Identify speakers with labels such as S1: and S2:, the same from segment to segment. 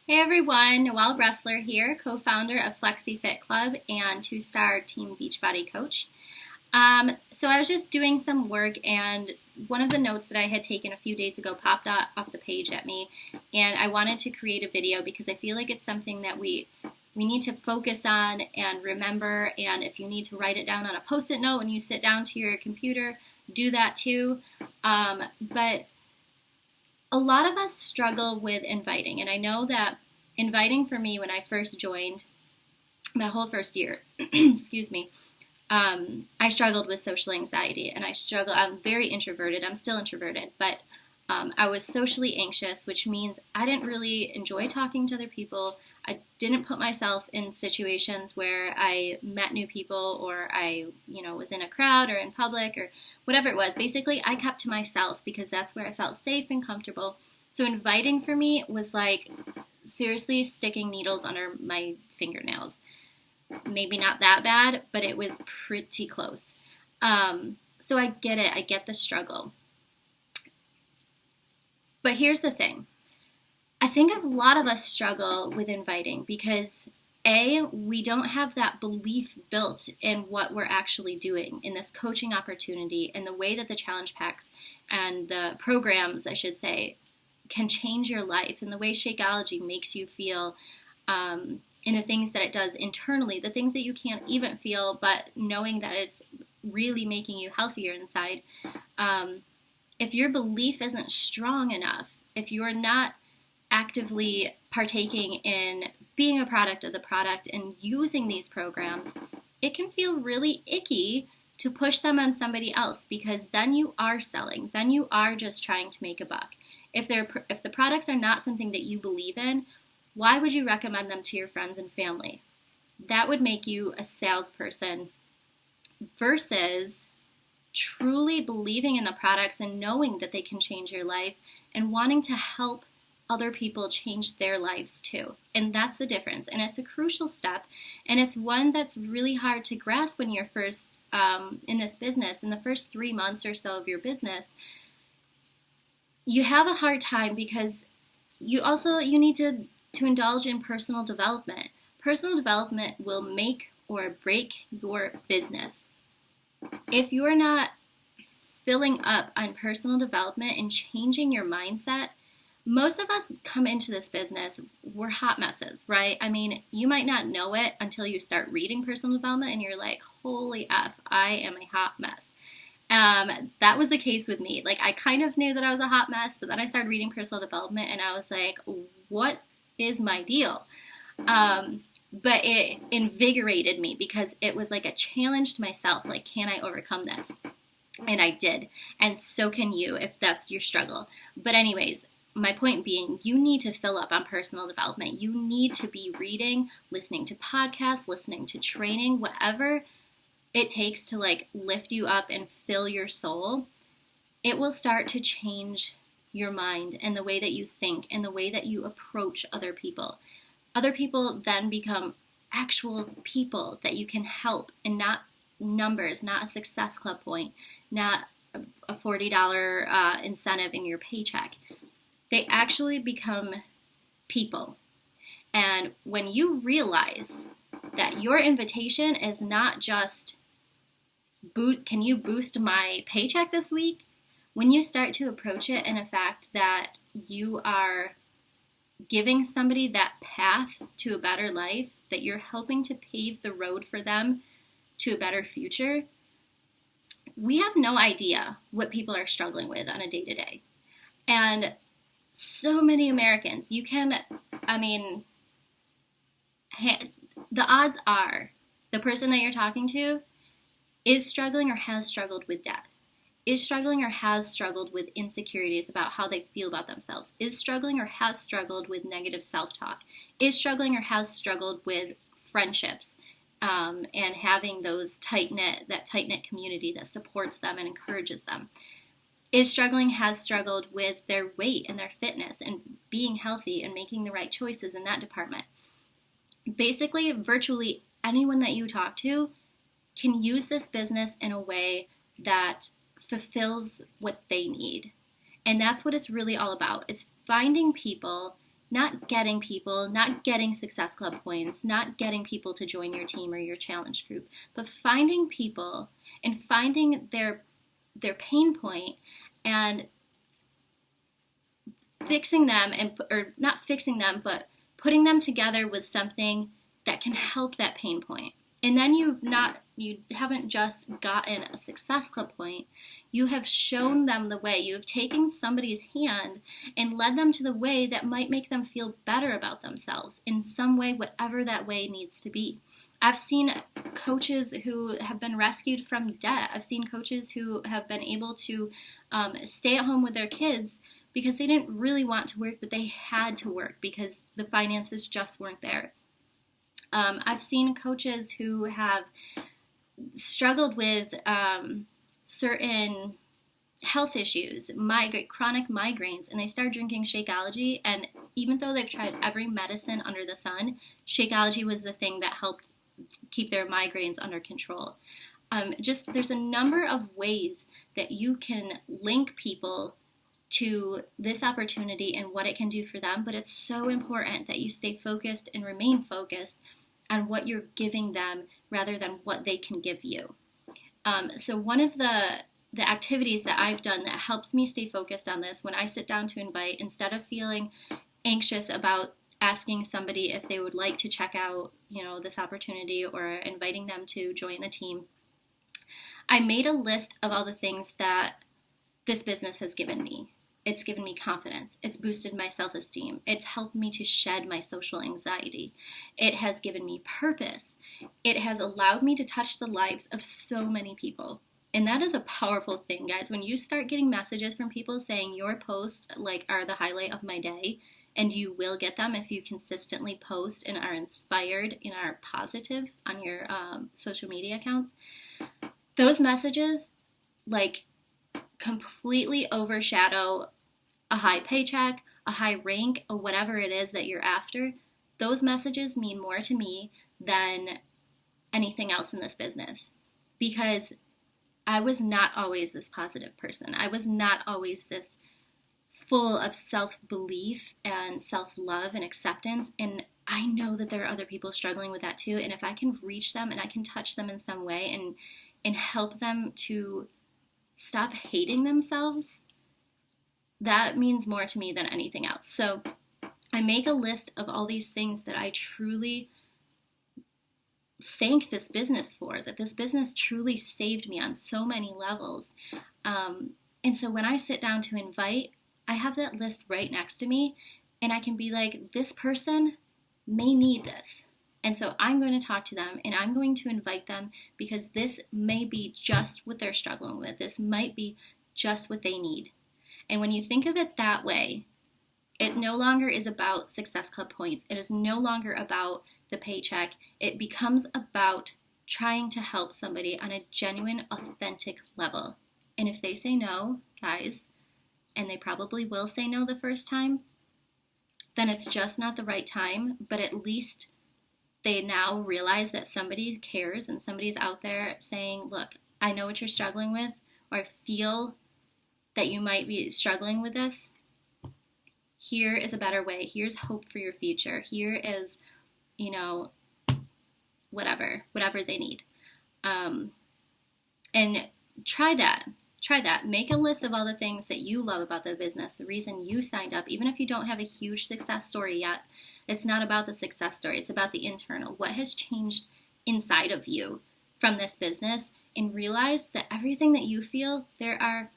S1: Hey everyone, Noelle Bressler here, co-founder of Flexi Fit Club and two-star Team Beachbody coach. So I was just doing some work, and one of the notes that I had taken a few days ago popped off the page at me, and I wanted to create a video because I feel like it's something that we need to focus on and remember. And if you need to write it down on a post-it note when you sit down to your computer, do that too. But a lot of us struggle with inviting, and I know that inviting for me when I first joined, my whole first year, excuse me, I struggled with social anxiety, and I'm very introverted. I'm still introverted, but I was socially anxious, which means I didn't really enjoy talking to other people. I didn't put myself in situations where I met new people, or I, was in a crowd or in public or whatever it was. Basically, I kept to myself because that's where I felt safe and comfortable. So inviting for me was like seriously sticking needles under my fingernails. Maybe not that bad, but it was pretty close. So I get it. I get the struggle. But here's the thing. I think a lot of us struggle with inviting because we don't have that belief built in what we're actually doing in this coaching opportunity, and the way that the challenge packs and the programs, I should say, can change your life, and the way Shakeology makes you feel, in the things that it does internally, the things that you can't even feel, but knowing that it's really making you healthier inside. If your belief isn't strong enough, if you're not actively partaking in being a product of the product and using these programs, it can feel really icky to push them on somebody else, because then you are selling. Then you are just trying to make a buck. If the products are not something that you believe in, why would you recommend them to your friends and family? That would make you a salesperson versus truly believing in the products and knowing that they can change your life and wanting to help other people change their lives too. And that's the difference. And it's a crucial step. And it's one that's really hard to grasp when you're first in this business. In the first 3 months or so of your business, you have a hard time because you need to indulge in personal development. Personal development will make or break your business. If you're not filling up on personal development and changing your mindset, most of us come into this business, we're hot messes, right? I mean, you might not know it until you start reading personal development and you're like, holy F, I am a hot mess. That was the case with me. Like, I kind of knew that I was a hot mess, but then I started reading personal development and I was like, what is my deal? But it invigorated me because it was like a challenge to myself. Like, can I overcome this? And I did. And so can you if that's your struggle. But anyways, my point being, you need to fill up on personal development. You need to be reading, listening to podcasts, listening to training, whatever it takes to like lift you up and fill your soul. It will start to change your mind and the way that you think and the way that you approach other people. Other people then become actual people that you can help, and not numbers, not a success club point, not a $40 incentive in your paycheck. They actually become people. And when you realize that your invitation is not just, can you boost my paycheck this week? When you start to approach it in a fact that you are giving somebody that path to a better life, that you're helping to pave the road for them to a better future, we have no idea what people are struggling with on a day-to-day. And so many Americans, the odds are the person that you're talking to is struggling or has struggled with debt, is struggling or has struggled with insecurities about how they feel about themselves, is struggling or has struggled with negative self-talk, is struggling or has struggled with friendships, and having that tight-knit community that supports them and encourages them. Has struggled with their weight and their fitness and being healthy and making the right choices in that department. Basically, virtually anyone that you talk to can use this business in a way that fulfills what they need. And that's what it's really all about. It's finding people not getting people, not getting Success Club points, not getting people to join your team or your challenge group, but finding people and finding their pain point and fixing them, or not fixing them, but putting them together with something that can help that pain point. And then you haven't just gotten a Success Club point, you have shown them the way. You have taken somebody's hand and led them to the way that might make them feel better about themselves in some way, whatever that way needs to be. I've seen coaches who have been rescued from debt. I've seen coaches who have been able to stay at home with their kids because they didn't really want to work, but they had to work because the finances just weren't there. I've seen coaches who have struggled with certain health issues, chronic migraines, and they start drinking Shakeology, and even though they've tried every medicine under the sun, Shakeology was the thing that helped keep their migraines under control. There's a number of ways that you can link people to this opportunity and what it can do for them, but it's so important that you stay focused and remain focused on what you're giving them rather than what they can give you. So one of the activities that I've done that helps me stay focused on this, when I sit down to invite, instead of feeling anxious about asking somebody if they would like to check out, this opportunity or inviting them to join the team, I made a list of all the things that this business has given me. It's given me confidence. It's boosted my self-esteem. It's helped me to shed my social anxiety. It has given me purpose. It has allowed me to touch the lives of so many people. And that is a powerful thing, guys. When you start getting messages from people saying your posts are the highlight of my day, and you will get them if you consistently post and are inspired and are positive on your social media accounts, those messages completely overshadow a high paycheck, a high rank, or whatever it is that you're after. Those messages mean more to me than anything else in this business, because I was not always this positive person. I was not always this full of self-belief and self-love and acceptance. And I know that there are other people struggling with that too. And if I can reach them and I can touch them in some way and help them to stop hating themselves, that means more to me than anything else. So I make a list of all these things that I truly thank this business for, that this business truly saved me on so many levels. And so when I sit down to invite, I have that list right next to me, and I can be like, this person may need this. And so I'm going to talk to them, and I'm going to invite them because this may be just what they're struggling with. This might be just what they need. And when you think of it that way, it no longer is about Success Club points. It is no longer about the paycheck. It becomes about trying to help somebody on a genuine, authentic level. And if they say no, guys, and they probably will say no the first time, then it's just not the right time. But at least they now realize that somebody cares and somebody's out there saying, look, I know what you're struggling with, or I feel that you might be struggling with this. Here is a better way. Here's hope for your future. Here is, whatever they need. And try that. Make a list of all the things that you love about the business, the reason you signed up. Even if you don't have a huge success story yet, it's not about the success story. It's about the internal. What has changed inside of you from this business? And realize that everything that you feel, there are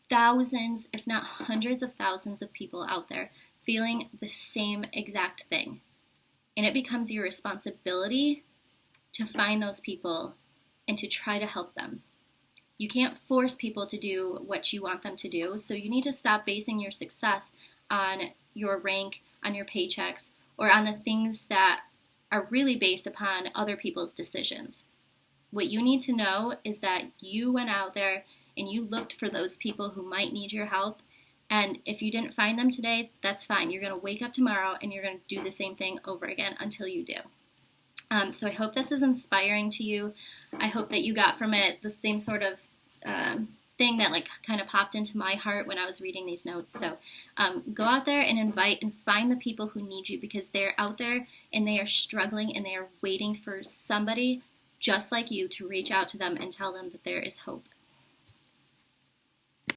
S1: thousands, if not hundreds of thousands of people out there feeling the same exact thing. And it becomes your responsibility to find those people and to try to help them. You can't force people to do what you want them to do, so you need to stop basing your success on your rank, on your paychecks, or on the things that are really based upon other people's decisions. What you need to know is that you went out there and you looked for those people who might need your help. And if you didn't find them today, that's fine. You're going to wake up tomorrow and you're going to do the same thing over again until you do. So I hope this is inspiring to you. I hope that you got from it the same sort of thing that like kind of popped into my heart when I was reading these notes. So go out there and invite and find the people who need you, because they're out there and they are struggling and they are waiting for somebody just like you to reach out to them and tell them that there is hope.